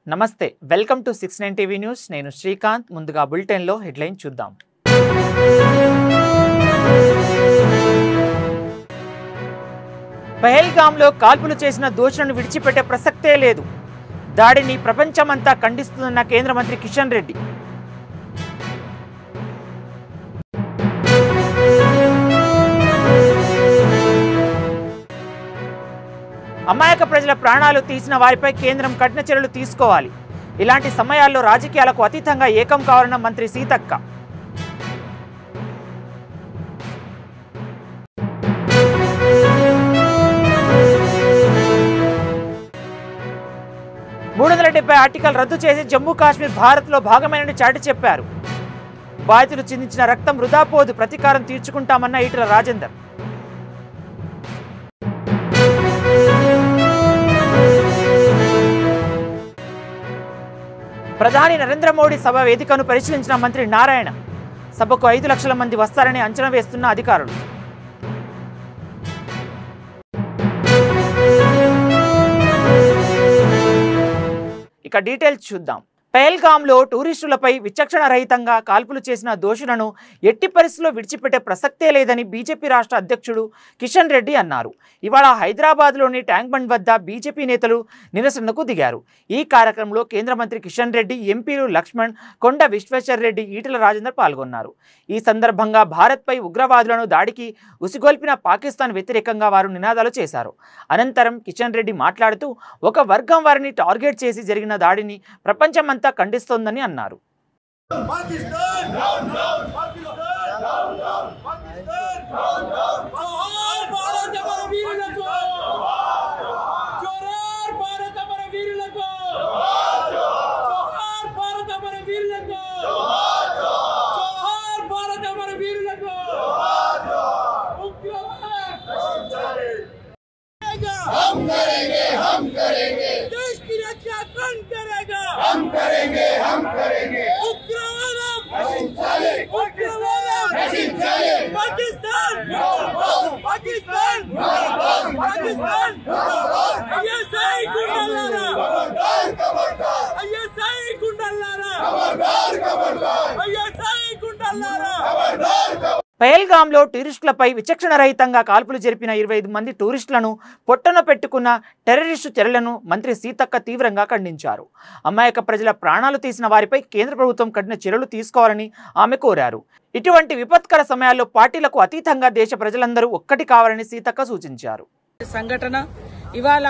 నమస్తే welcome to 69 TV news నేను శ్రీకాంత్ ముందుగా బులెటిన్ లో హెడ్లైన్ చూద్దాం పహల్గామ్లో కాల్పులు చేసిన దోషులను విడిచిపెట్టే ప్రసక్తే లేదు దాడిని ప్రపంచమంతా ఖండిస్తున్న కేంద్ర మంత్రి కిషన్ రెడ్డి అమాయక ప్రజల ప్రాణాలు తీసిన వారిపై కేంద్రం కఠిన చర్యలు తీసుకోవాలి ఇలాంటి సమయాల్లో రాజకీయాలకు అతీతంగా ఏకం కావాలన్న మంత్రి సీతక్క ఆర్టికల్ రద్దు చేసి జమ్మూ కాశ్మీర్ భారత్లో భాగమైనని చాటి చెప్పారు బాధితులు చిందించిన రక్తం వృధా పోదు ప్రతీకారం తీర్చుకుంటామన్న ఈటెల రాజేందర్ ప్రధాని నరేంద్ర మోడీ సభ వేదికను పరిశీలించిన మంత్రి నారాయణ సభకు 5 లక్షల మంది వస్తారని అంచనా వేస్తున్న అధికారులు ఇక డీటెయిల్స్ చూద్దాం పహల్గామ్లో టూరిస్టులపై విచక్షణ రహితంగా కాల్పులు చేసిన దోషులను ఎట్టి పరిస్థితుల్లో విడిచిపెట్టే ప్రసక్తే లేదని బీజేపీ రాష్ట్ర అధ్యక్షుడు కిషన్ రెడ్డి అన్నారు ఇవాళ హైదరాబాద్లోని ట్యాంక్ బండ్ వద్ద బీజేపీ నేతలు నిరసనకు దిగారు ఈ కార్యక్రమంలో కేంద్ర మంత్రి కిషన్ రెడ్డి ఎంపీలు లక్ష్మణ్ కొండ విశ్వేశ్వర్ రెడ్డి ఈటెల రాజేందర్ పాల్గొన్నారు ఈ సందర్భంగా భారత్పై ఉగ్రవాదులను దాడికి ఉసిగొల్పిన పాకిస్తాన్ వ్యతిరేకంగా వారు నినాదాలు చేశారు అనంతరం కిషన్ రెడ్డి మాట్లాడుతూ ఒక వర్గం వారిని టార్గెట్ చేసి జరిగిన దాడిని ప్రపంచమంతా ఖండిస్తోందని అన్నారు हम करेंगे पाकिस्तान పహల్గామ్లో టూరిస్టులపై విచక్షణ రహితంగా కాల్పులు జరిపిన 25 మంది టూరిస్టులను పొట్టన పెట్టుకున్న టెర్రరిస్టు చర్యలను మంత్రి సీతక్క తీవ్రంగా ఖండించారు అమాయక ప్రజల ప్రాణాలు తీసిన వారిపై కేంద్ర ప్రభుత్వం కఠిన చర్యలు తీసుకోవాలని ఆమె కోరారు ఇటువంటి విపత్కర సమయాల్లో పార్టీలకు అతీతంగా దేశ ప్రజలందరూ ఒక్కటి కావాలని సీతక్క సూచించారు సంఘటన ఇవాళ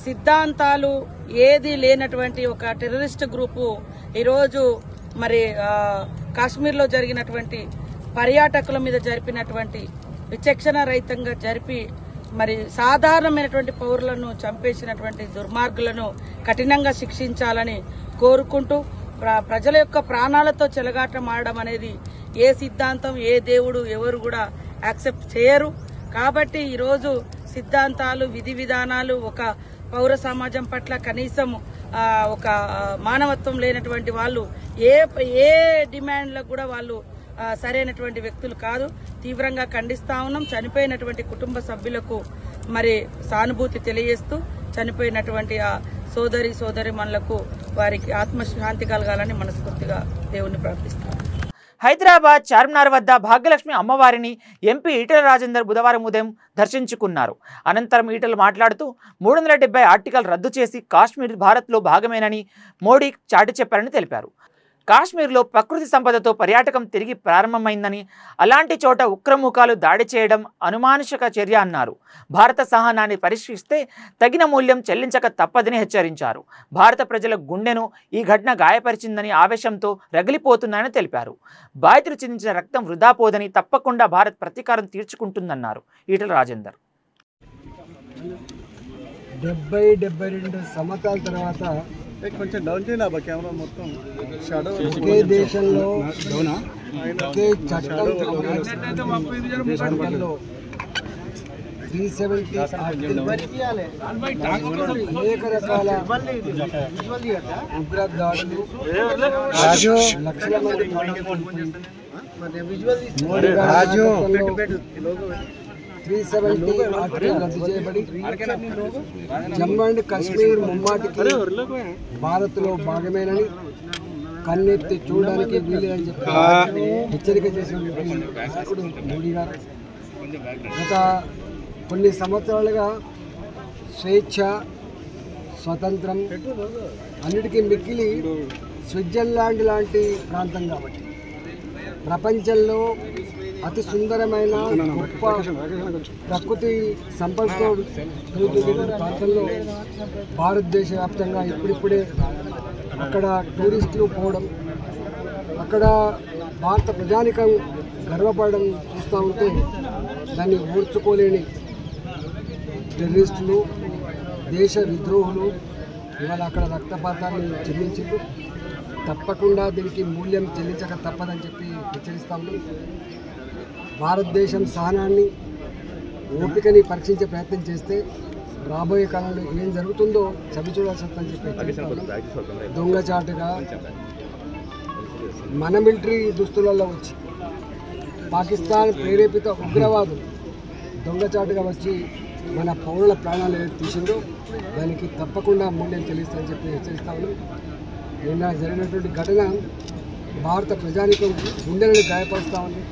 సిద్ధాంతాలు ఏది లేనటువంటి ఒక టెర్రరిస్ట్ గ్రూపు ఈరోజు మరి కాశ్మీర్లో జరిగినటువంటి పర్యాటకుల మీద జరిపినటువంటి విచక్షణ రహితంగా జరిపి మరి సాధారణమైనటువంటి పౌరులను చంపేసినటువంటి దుర్మార్గులను కఠినంగా శిక్షించాలని కోరుకుంటూ ప్రజల యొక్క ప్రాణాలతో చెలగాటం ఆడడం అనేది ఏ సిద్ధాంతం ఏ దేవుడు ఎవరు కూడా యాక్సెప్ట్ చేయరు కాబట్టి ఈరోజు సిద్ధాంతాలు విధి విధానాలు ఒక పౌర సమాజం పట్ల కనీసం ఒక మానవత్వం లేనటువంటి వాళ్ళు ఏ డిమాండ్లకు కూడా వాళ్ళు సరైనటువంటి వ్యక్తులు కాదు తీవ్రంగా ఖండిస్తా ఉన్నాం చనిపోయినటువంటి కుటుంబ సభ్యులకు మరి సానుభూతి తెలియజేస్తూ చనిపోయినటువంటి ఆ సోదరిమణులకు వారికి ఆత్మశాంతి కలగాలని మనస్ఫూర్తిగా దేవుణ్ణి ప్రార్థిస్తాం హైదరాబాద్ చార్మినార్ వద్ద భాగ్యలక్ష్మి అమ్మవారిని ఎంపీ ఈటెల రాజేందర్ బుధవారం ఉదయం దర్శించుకున్నారు అనంతరం ఈటెల మాట్లాడుతూ 370 ఆర్టికల్ రద్దు చేసి కాశ్మీర్ భారత్లో భాగమేనని మోడీ చాటి చెప్పారని తెలిపారు కాశ్మీర్లో ప్రకృతి సంపదతో పర్యాటకం తిరిగి ప్రారంభమైందని అలాంటి చోట ఉగ్రముఖాలు దాడి చేయడం అనుమానుషక చర్య అన్నారు భారత సహనాన్ని పరిశీలిస్తే తగిన మూల్యం చెల్లించక తప్పదని హెచ్చరించారు భారత ప్రజల గుండెను ఈ ఘటన గాయపరిచిందని ఆవేశంతో రగిలిపోతున్నాయని తెలిపారు బాధితులు చిందించిన రక్తం వృధా పోదని తప్పకుండా భారత్ ప్రతీకారం తీర్చుకుంటుందన్నారు ఈటెల రాజేందర్ 72 సంవత్సరాల తర్వాత కొంచెం డౌన్ చేయాలి కెమెరా మొత్తం షాడో ఒకే దేశంలో ఒకే చట్టం 370 అనేక రకాల ఉగ్ర దాడులు లక్షల మంది 370 ఆర్టికల్ రద్దు చేయబడి జమ్మూ అండ్ కాశ్మీర్ ముమ్మాటికి భారత్లో భాగమేనని కన్నెత్తి చూడడానికి వీలేదని చెప్పి హెచ్చరిక చేసినటువంటి నాయకుడు మోడీ గారు గత కొన్ని సంవత్సరాలుగా స్వేచ్ఛ స్వతంత్రం అన్నిటికీ మిక్కిలి స్విట్జర్లాండ్ లాంటి ప్రాంతం కాబట్టి ప్రపంచంలో అతి సుందరమైన గొప్ప ప్రకృతి సంపదతో ప్రాంతంలో భారతదేశ వ్యాప్తంగా ఇప్పుడిప్పుడే అక్కడ టూరిస్టులు పోవడం, అక్కడ భారత ప్రజానికం గర్వపడడం చూస్తూ ఉంటే దాన్ని ఓర్చుకోలేని టెర్రరిస్టులు, దేశ విద్రోహులు ఇవాళ అక్కడ రక్తపాతాన్ని చెల్లించారు. తప్పకుండా దీనికి మూల్యం చెల్లించక తప్పదని చెప్పి హెచ్చరిస్తా ఉన్నాం. భారతదేశం సహనాన్ని, ఓపికని పరీక్షించే ప్రయత్నం చేస్తే రాబోయే కాలంలో ఏం జరుగుతుందో చవి చూడాల్సి వస్తుందని చెప్పి హెచ్చరిస్తా ఉన్నాం. దొంగచాటుగా మన మిలిటరీ దుస్తులలో వచ్చి పాకిస్తాన్ ప్రేరేపిత ఉగ్రవాదులు దొంగచాటుగా వచ్చి మన పౌరుల ప్రాణాలు తీసిందో దానికి తప్పకుండా మూల్యం చెల్లిస్తామని చెప్పి హెచ్చరిస్తా ఉన్నాం. నిన్న జరిగినటువంటి ఘటన భారత ప్రజానికం గుండెలను గాయపరుస్తూ ఉంది,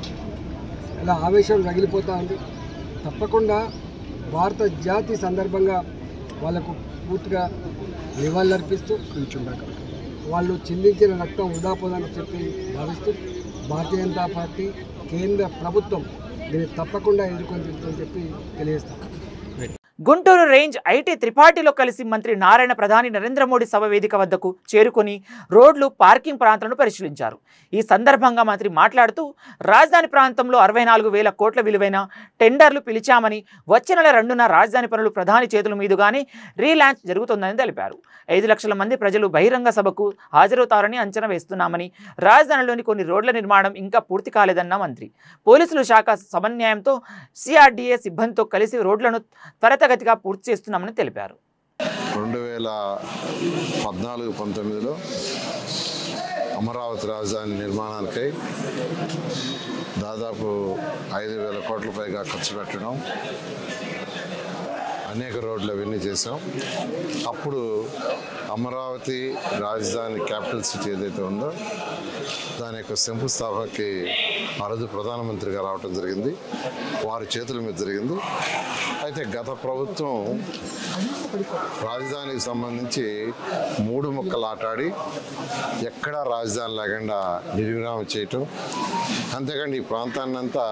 ఇలా ఆవేశం రగిలిపోతూ ఉంది. తప్పకుండా భారత జాతి సందర్భంగా వాళ్ళకు పూర్తిగా నివాళులర్పిస్తూ వాళ్ళు చిందించిన రక్తం వృధా పోదని చెప్పి భావిస్తూ భారతీయ జనతా పార్టీ కేంద్ర ప్రభుత్వం దీన్ని తప్పకుండా ఎదుర్కొని తీరుతుందని చెప్పి తెలియజేస్తాం. గుంటూరు రేంజ్ ఐటీ త్రిపాఠిలో కలిసి మంత్రి నారాయణ ప్రధాని నరేంద్ర మోడీ సభ వేదిక వద్దకు చేరుకొని రోడ్లు, పార్కింగ్ ప్రాంతాలను పరిశీలించారు. ఈ సందర్భంగా మంత్రి మాట్లాడుతూ రాజధాని ప్రాంతంలో 64,000 కోట్ల విలువైన టెండర్లు పిలిచామని, వచ్చే నెల 2న రాజధాని పనులు ప్రధాని చేతుల మీదుగానే రీలాంచ్ జరుగుతుందని తెలిపారు. 5 లక్షల మంది ప్రజలు బహిరంగ సభకు హాజరవుతారని అంచనా వేస్తున్నామని, రాజధానిలోని కొన్ని రోడ్ల నిర్మాణం ఇంకా పూర్తి కాలేదన్న మంత్రి పోలీసుల శాఖ సమన్వయంతో సిఆర్డీఏ సిబ్బందితో కలిసి రోడ్లను త్వరితగతిగా పూర్తి చేస్తున్నామని తెలిపారు. 2014-19లో అమరావతి రాజధాని నిర్మాణానికై దాదాపు 5,000 కోట్ల పైగా ఖర్చు పెట్టడం, అనేక రోడ్లు అవన్నీ చేసాం. అప్పుడు అమరావతి రాజధాని క్యాపిటల్ సిటీ ఏదైతే ఉందో దాని యొక్క శంకుస్థాపనకి ఆ రోజు ప్రధానమంత్రిగా రావడం జరిగింది, వారి చేతుల మీద జరిగింది. అయితే గత ప్రభుత్వం రాజధానికి సంబంధించి 3 ముక్కలు ఆటాడి ఎక్కడా రాజధాని లేకుండా నిర్విరామం చేయటం, అంతేకాండి ఈ ప్రాంతాన్ని అంతా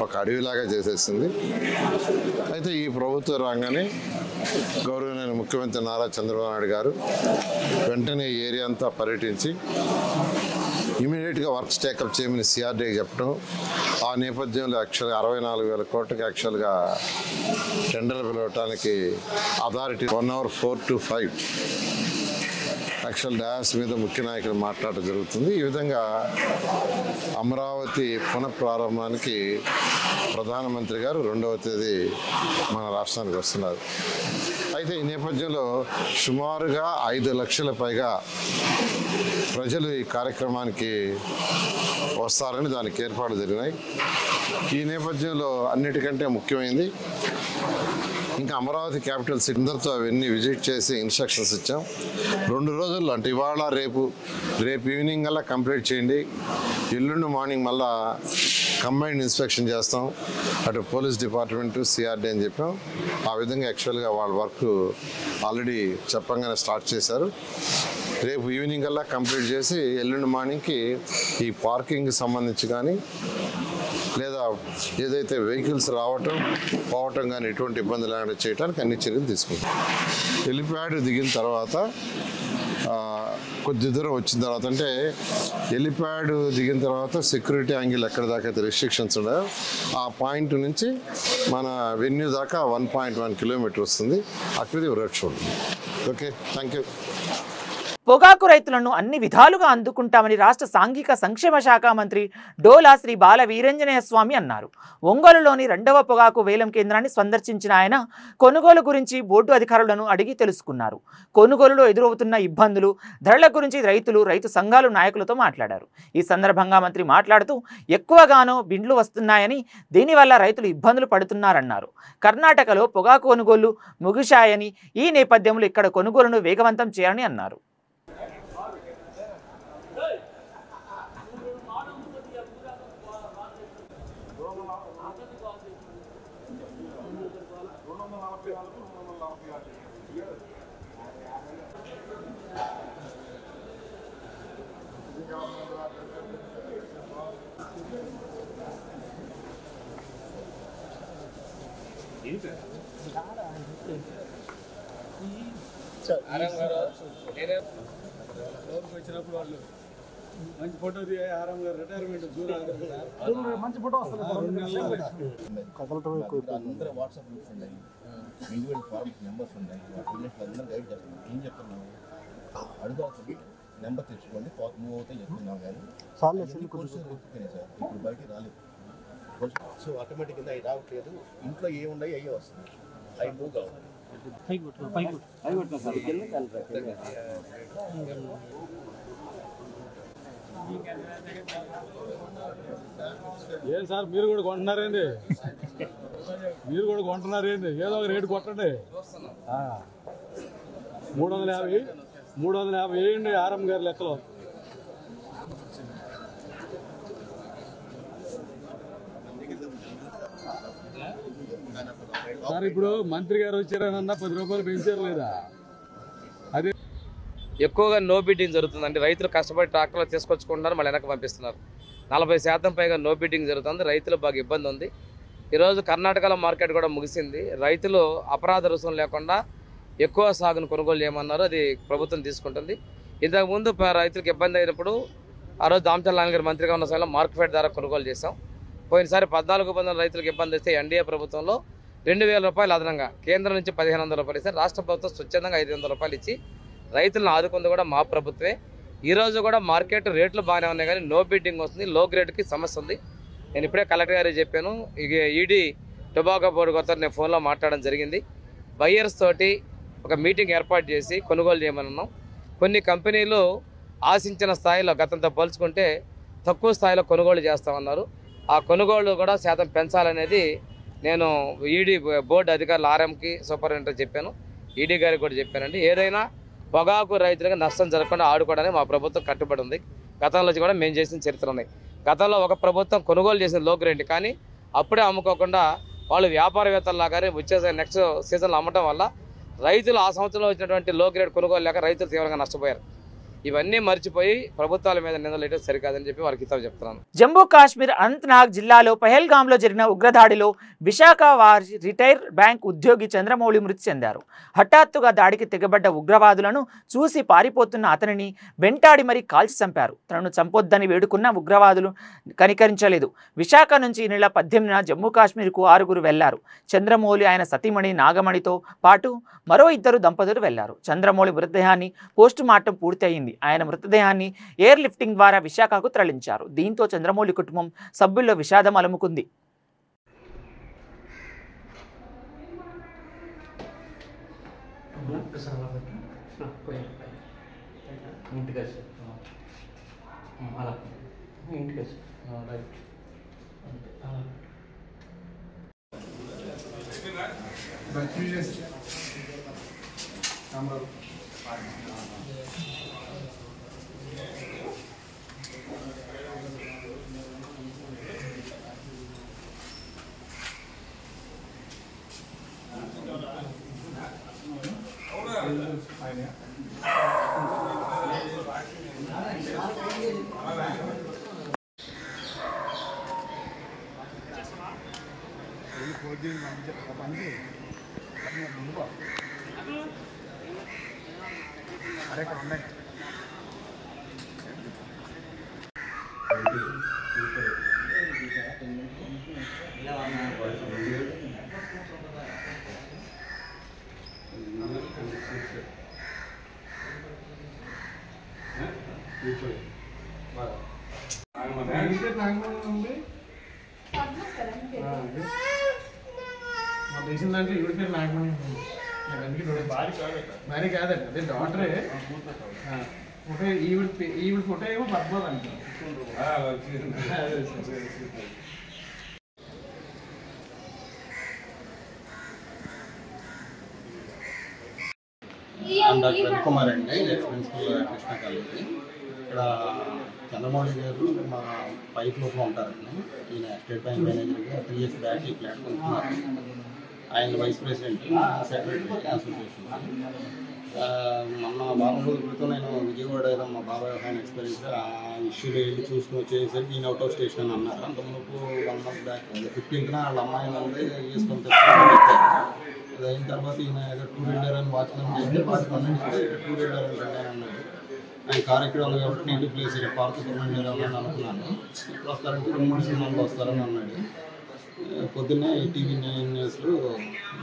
ఒక అడవిలాగా చేసేసింది. అయితే ఈ ప్రభుత్వం రాగానే గౌరవనీయ ముఖ్యమంత్రి నారా చంద్రబాబు నాయుడు గారు వెంటనే ఈ ఏరియా అంతా పర్యటించి ఇమీడియట్గా వర్క్స్ టేకప్ చేయమని సిఆర్డీకి చెప్పడం, ఆ నేపథ్యంలో యాక్చువల్గా 64,000 కోట్లకి యాక్చువల్గా టెండర్లు పిలవటానికి అథారిటీ 1 hour 4 to 5 యాక్చువల్ డాస్ మీద ముఖ్య నాయకులు మాట్లాడటం జరుగుతుంది. ఈ విధంగా అమరావతి పునఃప్రారంభానికి ప్రధానమంత్రి గారు 2వ తేదీ మన రాష్ట్రానికి వస్తున్నారు. అయితే ఈ నేపథ్యంలో సుమారుగా 5 లక్షల పైగా ప్రజలు ఈ కార్యక్రమానికి వస్తారని దానికి ఏర్పాట్లు జరిగినాయి. ఈ నేపథ్యంలో అన్నిటికంటే ముఖ్యమైనది ఇంకా అమరావతి క్యాపిటల్ సిటీ అందరితో అవన్నీ విజిట్ చేసి ఇన్స్ట్రక్షన్స్ ఇచ్చాం. 2 రోజుల్లో అంటే ఇవాళ రేపు ఈవినింగ్ అలా కంప్లీట్ చేయండి, ఎల్లుండి మార్నింగ్ మళ్ళా కంబైన్డ్ ఇన్స్పెక్షన్ చేస్తాం, అటు పోలీస్ డిపార్ట్మెంటు సిఆర్డీ అని చెప్పాం. ఆ విధంగా యాక్చువల్గా వాళ్ళ వర్క్ ఆల్రెడీ చెప్పంగానే స్టార్ట్ చేశారు. రేపు ఈవినింగ్ అలా కంప్లీట్ చేసి ఎల్లుండి మార్నింగ్కి ఈ పార్కింగ్కి సంబంధించి కానీ లేదా ఏదైతే వెహికల్స్ రావటం పోవటం కానీ ఎటువంటి ఇబ్బంది లేకుండా చేయడానికి అన్ని చర్యలు తీసుకుంటాం. హెలిప్యాడ్ దిగిన తర్వాత కొద్ది దూరం వచ్చిన తర్వాత అంటే హెలిప్యాడ్ దిగిన తర్వాత సెక్యూరిటీ యాంగిల్ ఎక్కడ దాకా అయితే రెస్ట్రిక్షన్స్ ఉన్నాయో ఆ పాయింట్ నుంచి మన వెన్యూ దాకా 1.1 కిలోమీటర్ వస్తుంది. అక్కడిది రోడ్ షో ఉంటుంది. Okay, thank you. పొగాకు రైతులను అన్ని విధాలుగా అందుకుంటామని రాష్ట్ర సాంఘిక సంక్షేమ శాఖ మంత్రి డోలా శ్రీ బాల వీరంజనేయ స్వామి అన్నారు. ఒంగోలులోని 2వ పొగాకు వేలం కేంద్రాన్ని సందర్శించిన ఆయన కొనుగోలు గురించి బోర్డు అధికారులను అడిగి తెలుసుకున్నారు. కొనుగోలులో ఎదురవుతున్న ఇబ్బందులు, ధరల గురించి రైతు సంఘాలు నాయకులతో మాట్లాడారు. ఈ సందర్భంగా మంత్రి మాట్లాడుతూ ఎక్కువగానో బిండ్లు వస్తున్నాయని, దీనివల్ల రైతులు ఇబ్బందులు పడుతున్నారన్నారు. కర్ణాటకలో పొగాకు కొనుగోళ్లు ముగిశాయని, ఈ నేపథ్యంలో ఇక్కడ కొనుగోలును వేగవంతం చేయాలని అన్నారు. వచ్చినప్పుడు వాళ్ళు మంచి ఫోటో ఆరామ్ గారు రిటైర్మెంట్ మంచి ఫోటో వస్తుంది. అందరూ వాట్సాప్ గ్రూప్స్ ఉన్నాయి, ఇండివిజువల్ ఫార్మ్స్ నెంబర్స్ ఉన్నాయి, అందరూ గైడ్ చేస్తున్నాం. ఏం చెప్తున్నాము, అడుగుతుంది నెంబర్ తెచ్చుకోండి, మూవ్ అవుతాయి చెప్తున్నాం. కానీ గుర్తుపోయినాయి సార్, ఇప్పుడు బయటికి రాలేదు. సో ఆటోమేటిక్గా అవి రావట్లేదు. ఇంట్లో ఏమున్నాయి అయ్యే వస్తుంది, అవి మూవ్ కావాలి. ఏం సార్ మీరు కూడా కొంటున్నారేంటి? ఏదో ఒక రేటు కొట్టండి. 350 వేయండి ఆరం గారి లెక్కలో. సార్ ఇప్పుడు మంత్రి గారు వచ్చారనన్నా 10 రూపాయలు పెంచారు లేదా? అదే ఎక్కువగా నో బిడ్డింగ్ జరుగుతుందండి. రైతులు కష్టపడి ట్రాక్టర్లు తీసుకొచ్చుకుంటున్నారు, మళ్ళీ వెనక్కి పంపిస్తున్నారు. 40% పైగా నో బిడ్డింగ్ జరుగుతుంది. రైతులు బాగా ఇబ్బంది ఉంది. ఈరోజు కర్ణాటకలో మార్కెట్ కూడా ముగిసింది. రైతులు అపరాధ రుసుము లేకుండా ఎక్కువ సాగును కొనుగోలు చేయమన్నారు. అది ప్రభుత్వం తీసుకుంటుంది. ఇంతకుముందు రైతులకు ఇబ్బంది అయినప్పుడు ఆ రోజు దామచల నారాయణ గారు మంత్రిగా ఉన్న సమయంలో మార్కెట్ ద్వారా కొనుగోలు చేశాం. పోయినసారి 14 రైతులకు ఇబ్బంది వస్తే ఎన్డీఏ ప్రభుత్వంలో 2000 రూపాయలు అదనంగా కేంద్రం నుంచి 1500 రూపాయలు ఇస్తే రాష్ట్ర ప్రభుత్వం స్వచ్ఛందంగా 500 రూపాయలు ఇచ్చి రైతులను ఆదుకుంది కూడా మా ప్రభుత్వమే. ఈరోజు కూడా మార్కెట్ రేట్లు బాగానే ఉన్నాయి, కానీ నో బిడ్డింగ్ వస్తుంది. లో గ్రేడ్కి సమస్య ఉంది. నేను ఇప్పుడే కలెక్టర్ గారికి చెప్పాను. ఇక ఈడీ టొబాకో బోర్డు కొత్త నేను ఫోన్లో మాట్లాడడం జరిగింది. బయ్యర్స్ తోటి ఒక మీటింగ్ ఏర్పాటు చేసి కొనుగోలు చేయమన్నాం. కొన్ని కంపెనీలు ఆశించిన స్థాయిలో గతంతో పోల్చుకుంటే తక్కువ స్థాయిలో కొనుగోలు చేస్తామన్నారు. ఆ కొనుగోలు కూడా శాతం పెంచాలనేది నేను ఈడీ బోర్డు అధికారులు ఆర్ఎంకి సూపరింటెండెంట్ చెప్పాను, ఈడీ గారికి కూడా చెప్పానండి. ఏదైనా పొగాకు రైతులకు నష్టం జరగకుండా ఆడుకోవడానికి మా ప్రభుత్వం కట్టుబడి ఉంది. గతంలో కూడా మేము చేసిన చరిత్ర ఉన్నాయి. గతంలో ఒక ప్రభుత్వం కొనుగోలు చేసిన లో గ్రేడ్, కానీ అప్పుడే అమ్ముకోకుండా వాళ్ళు వ్యాపారవేత్తల్లాగానే వచ్చే నెక్స్ట్ సీజన్లో అమ్మటం వల్ల రైతులు ఆ సంవత్సరంలో వచ్చినటువంటి లో గ్రేడ్ కొనుగోలు లేక రైతులు తీవ్రంగా నష్టపోయారు. ఇవన్నీ మర్చిపోయి ప్రభుత్వాల మీద నిందలేయడం సరికాదని చెప్పి వారికి హితవు చెప్తున్నాను. జమ్మూ కాశ్మీర్ అనంతనాగ్ జిల్లాలో పహల్గాంలో జరిగిన ఉగ్రదాడిలో విశాఖ వారి రిటైర్ బ్యాంక్ ఉద్యోగి చంద్రమౌళి మృతి చెందారు. హఠాత్తుగా దాడికి తెగబడ్డ ఉగ్రవాదులను చూసి పారిపోతున్న అతనిని వెంటాడి మరీ కాల్చి చంపారు. తనను చంపొద్దని వేడుకున్న ఉగ్రవాదులు కనికరించలేదు. విశాఖ నుంచి ఈ నెల 18న జమ్మూ కాశ్మీర్కు 6 వెళ్లారు. చంద్రమౌళి ఆయన సతీమణి నాగమణితో పాటు మరో 2 దంపతులు వెళ్లారు. చంద్రమౌళి మృతదేహాన్ని పోస్టుమార్టం పూర్తి అయింది. ఆయన మృతదేహాన్ని ఎయిర్ లిఫ్టింగ్ ద్వారా విశాఖకు తరలించారు. దీంతో చంద్రమౌళి కుటుంబం సభ్యుల్లో విషాదం అలుముకుంది. మా దేశం దాంట్లో ఈవిడ పేరు నాగమణి నాకు అందుకే భారీ కాదండి, అదే డాక్టరే. ఫోటో ఈవిడ ఫోటో ఏమో పద్మాలు అంటారు. డాక్టర్ రవికుమార్ అండి, ఎక్స్ ప్రిన్సిపల్ కృష్ణ కాలేజీ. ఇక్కడ చంద్రమౌళి గారు మా పై ఫ్లోర్లో ఉంటారండి. ఈయన స్టేట్ బ్యాంక్ మేనేజర్గా 3 years బ్యాక్ ఈ ఫ్లాట్ కొనుక్కున్నారు. ఆయన వైస్ ప్రెసిడెంట్, సెక్రటరీ అసోసియేషన్. మొన్న వారం రోజుల క్రితం నేను విజయవాడ మా బాబాయ్ ఆయన ఎక్స్పీరియన్స్ ఆ ఇష్యూలో వెళ్ళి చూసుకుని వచ్చేసరికి ఈయన అవుట్ ఆఫ్ స్టేషన్ అని అన్నారు. అంతకుముందు 1 month బ్యాక్ 15th వాళ్ళ అమ్మాయి ఉంది వేసుకొని తెచ్చుకొని అది అయిన తర్వాత ఈయన ఏదో టూర్ వెళ్ళారని వాచ్మెన్ చేస్తే వాచ్మెన్ అంటే టూర్ వెళ్ళారని రండి అన్నాడు. ఆయన కార్ ఎక్కడ ఉంది కాబట్టి నేను ప్లేస్ పార్కుని వెళ్ళాలని అనుకున్నాను. ఇప్పుడు వస్తారంటే 2-3 మంది వస్తారని అన్నాడు. పొద్దున్నే టీవీ 9 న్యూస్లో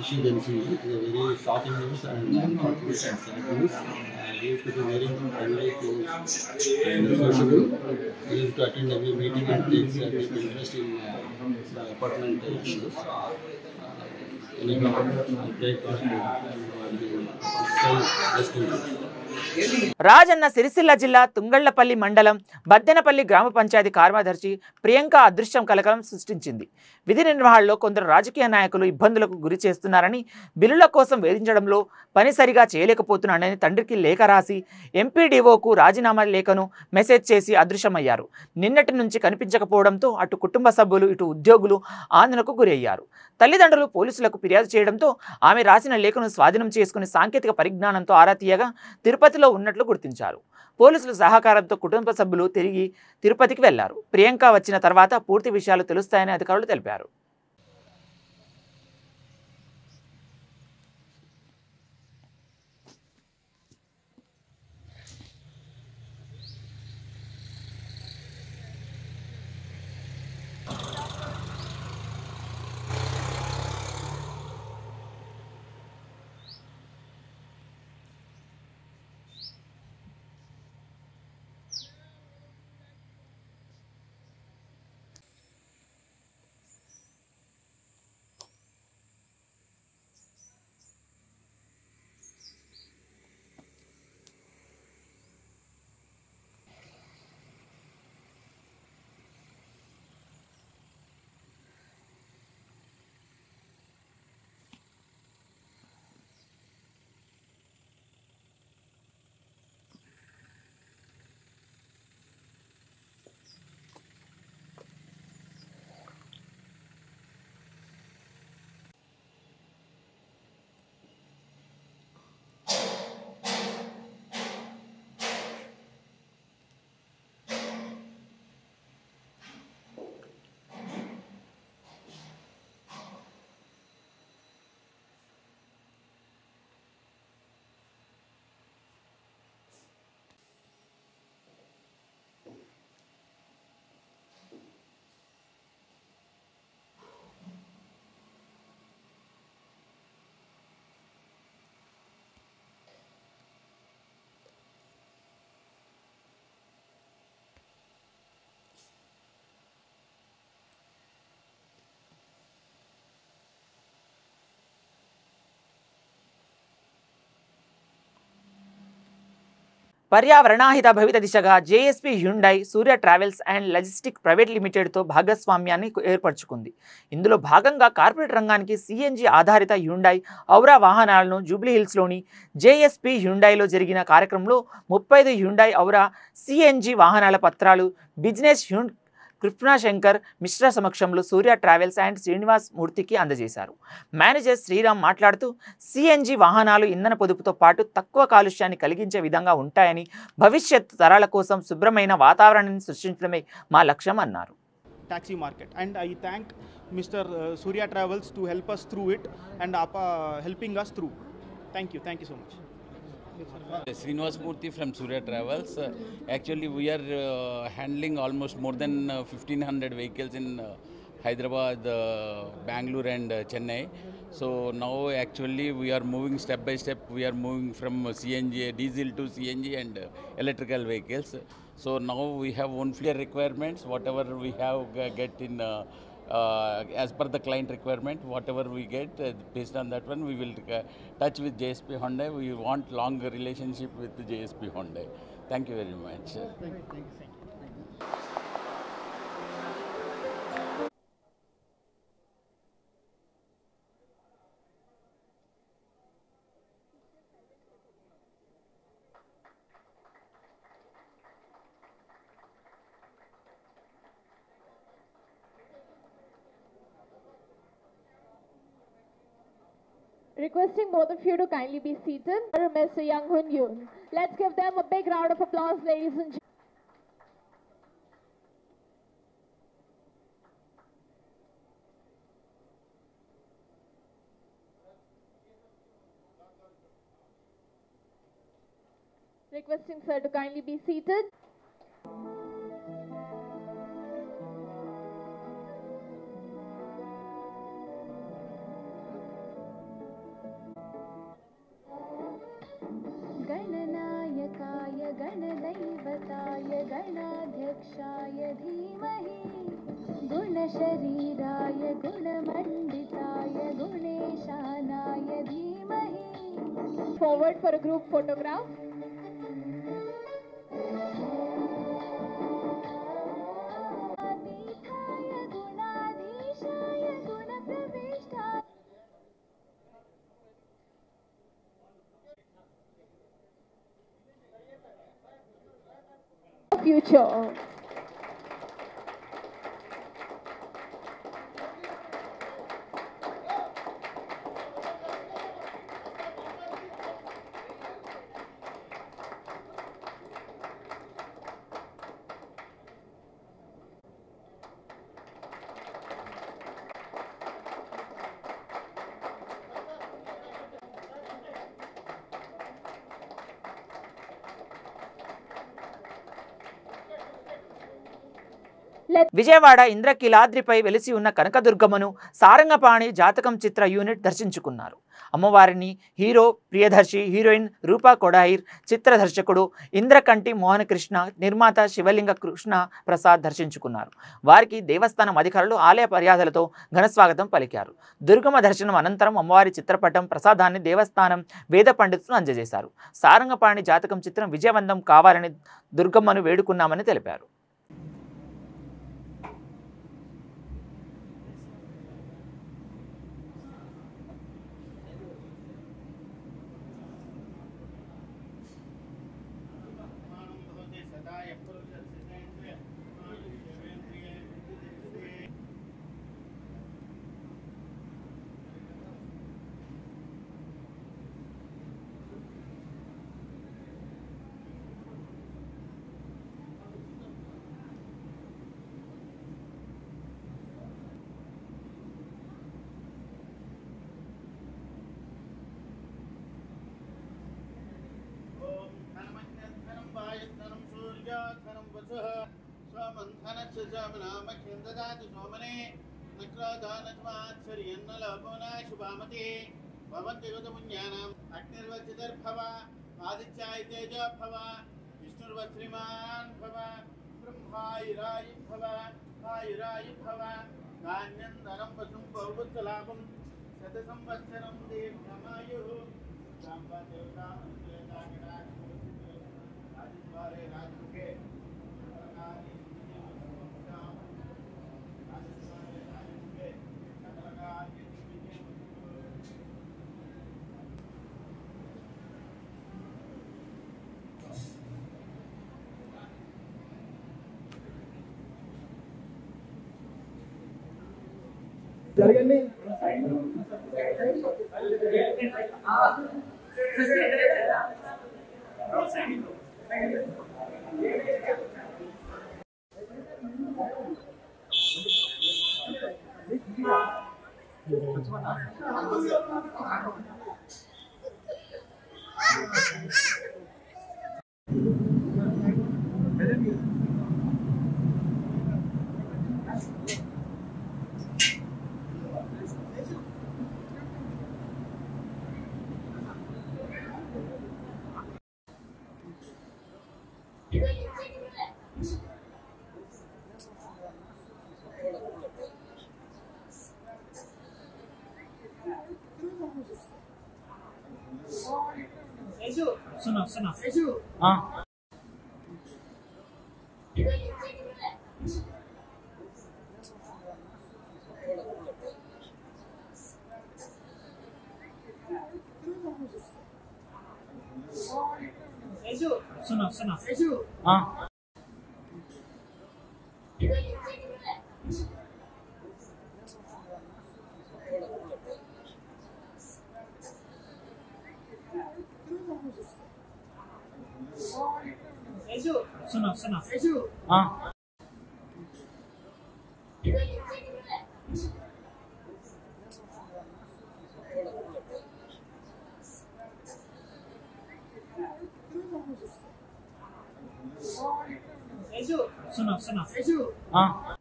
ఇష్యూ తెలిసింది. ఇది very shocking news and news. Very friendly, close and sociable. He is to attend every meeting and takes a deep interest in the apartment issues. Anyhow, I pray God Rajanna Sircilla జిల్లా తుంగళ్లపల్లి మండలం బద్దెనపల్లి గ్రామ పంచాయతీ కార్యదర్శి ప్రియాంక అదృశ్యం కలకలం సృష్టించింది. విధి నిర్వహణలో కొందరు రాజకీయ నాయకులు ఇబ్బందులకు గురి చేస్తున్నారని, బిల్లుల కోసం వేధించడంలో పని సరిగా చేయలేకపోతున్నానని తండ్రికి లేఖ రాసి ఎంపీడీఓకు రాజీనామా లేఖను మెసేజ్ చేసి అదృశ్యమయ్యారు. నిన్నటి నుంచి కనిపించకపోవడంతో అటు కుటుంబ సభ్యులు ఇటు ఉద్యోగులు ఆందోళనకు గురయ్యారు. తల్లిదండ్రులు పోలీసులకు ఫిర్యాదు చేయడంతో ఆమె రాసిన లేఖను స్వాధీనం చేసుకుని సాంకేతిక పరిజ్ఞానంతో ఆరా తీయగా తిరుపతిలో ఉన్నట్లు గుర్తించారు. పోలీసుల సహకారంతో కుటుంబ సభ్యులు తిరిగి తిరుపతికి వెళ్లారు. ప్రియాంక వచ్చిన తర్వాత పూర్తి విషయాలు తెలుస్తాయని అధికారులు తెలిపారు. పర్యావరణాహిత భవిత దిశగా JSP Hyundai Surya travels and logistic private లిమిటెడ్తో భాగస్వామ్యాన్ని ఏర్పరచుకుంది. ఇందులో భాగంగా కార్పొరేట్ రంగానికి సిఎన్జి ఆధారిత హ్యుండై ఔరా వాహనాలను జూబ్లీహిల్స్లోని జేఎస్పీ హ్యుండైలో జరిగిన కార్యక్రమంలో 35 హ్యుండై ఔరా సిఎన్జి వాహనాల పత్రాలు బిజినెస్ కృష్ణశంకర్ మిశ్రా సమక్షంలో సూర్య ట్రావెల్స్ అండ్ శ్రీనివాస్ మూర్తికి అందజేశారు. మేనేజర్ శ్రీరామ్ మాట్లాడుతూ సిఎన్జి వాహనాలు ఇంధన పొదుపుతో పాటు తక్కువ కాలుష్యాన్ని కలిగించే విధంగా ఉంటాయని, భవిష్యత్ తరాల కోసం శుభ్రమైన వాతావరణాన్ని సృష్టించడమే మా లక్ష్యం అన్నారు. Taxi market, and I thank Mr. Surya Travels to help us through it and helping us through. Thank you so much. Srinivas Murthy from Surya Travels. Actually, we are handling almost more than 1,500 vehicles in Hyderabad, Bangalore and Chennai. So now actually we are moving step by step. We are moving from CNG, diesel to CNG and electrical vehicles. So now we have own fleet requirements. Whatever we have get in as per the client requirement, whatever we get based on that one, we will touch with JSP Hyundai. We want long relationship with JSP Hyundai. Thank you very much. Requesting both of you to kindly be seated. Mr. Young Hun Yoon. Let's give them a big round of applause, ladies and gentlemen. Requesting sir to kindly be seated. गणनायकाय गणदैवताय गणाध्यक्षाय धीमहि गुणशरीराय गुणमण्डिताय गुणेशानाय धीमहि. Forward for a group photograph. Future. Vijayawada ఇంద్రకీలాద్రిపై వెలిసి ఉన్న కనకదుర్గమ్మను సారంగపాణి జాతకం చిత్ర unit దర్శించుకున్నారు. అమ్మవారిని hero Priyadarshi, heroine రూపా కొడాయిర్, చిత్ర దర్శకుడు ఇంద్రకంటి మోహనకృష్ణ, నిర్మాత శివలింగ కృష్ణ ప్రసాద్ దర్శించుకున్నారు. వారికి దేవస్థానం అధికారులు ఆలయ మర్యాదలతో ఘనస్వాగతం పలికారు. దుర్గమ్మ దర్శనం అనంతరం అమ్మవారి చిత్రపటం ప్రసాదాన్ని దేవస్థానం వేద పండితులు అందజేశారు. సారంగపాణి జాతకం చిత్రం విజయవంతం కావాలని దుర్గమ్మను వేడుకున్నామని తెలిపారు. अग्निर्वचिदर्भव आदित्याय तेजोभव विष्णुर्वश्रीमान् भव ब्रह्मायुरायुर्भव आयुरायुर्भव धान्यन्दरं वसुं बहुपुत्रलाभं शतसंवत्सरं दीर्घमायुः राजद्वारे राजमुखे జరగండి.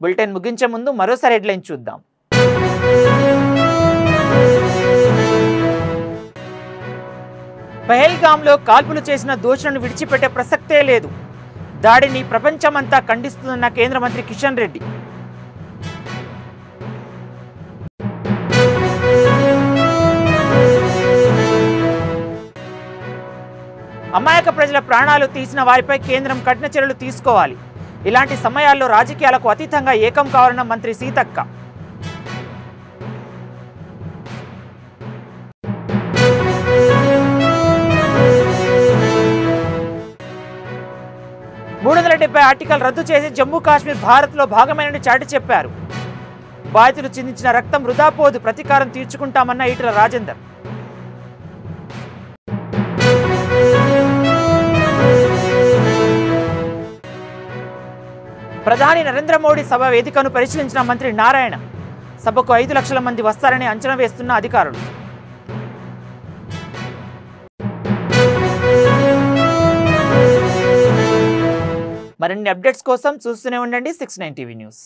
బులెటిన్ ముగించే ముందు మరోసారి హెడ్లైన్ చూద్దాం. పహల్గాంలో కాల్పులు చేసిన దోషులను విడిచిపెట్టే ప్రసక్తే లేదు. దాడిని ప్రపంచమంతా ఖండిస్తుందన్న కేంద్ర మంత్రి కిషన్ రెడ్డి. అమాయక ప్రజల ప్రాణాలు తీసిన వారిపై కేంద్రం కఠిన చర్యలు తీసుకోవాలి. ఇలాంటి సమయాల్లో రాజకీయాలకు అతీతంగా ఏకం కావాలన్న మంత్రి సీతక్క. ఆర్టికల్ రద్దు చేసి జమ్మూ కాశ్మీర్ భారత్లో భాగమైనని చాటి చెప్పారు. బాధితులు చిందించిన రక్తం వృధా పోదు, ప్రతీకారం తీర్చుకుంటామన్న ఈటెల రాజేందర్. ప్రధాని నరేంద్ర మోడీ సభ వేదికను పరిశీలించిన మంత్రి నారాయణ. సభకు 5 లక్షల మంది వస్తారని అంచనా వేస్తున్న అధికారులు. మరిన్ని అప్డేట్స్ కోసం చూస్తూనే ఉండండి 69 టీవీ న్యూస్.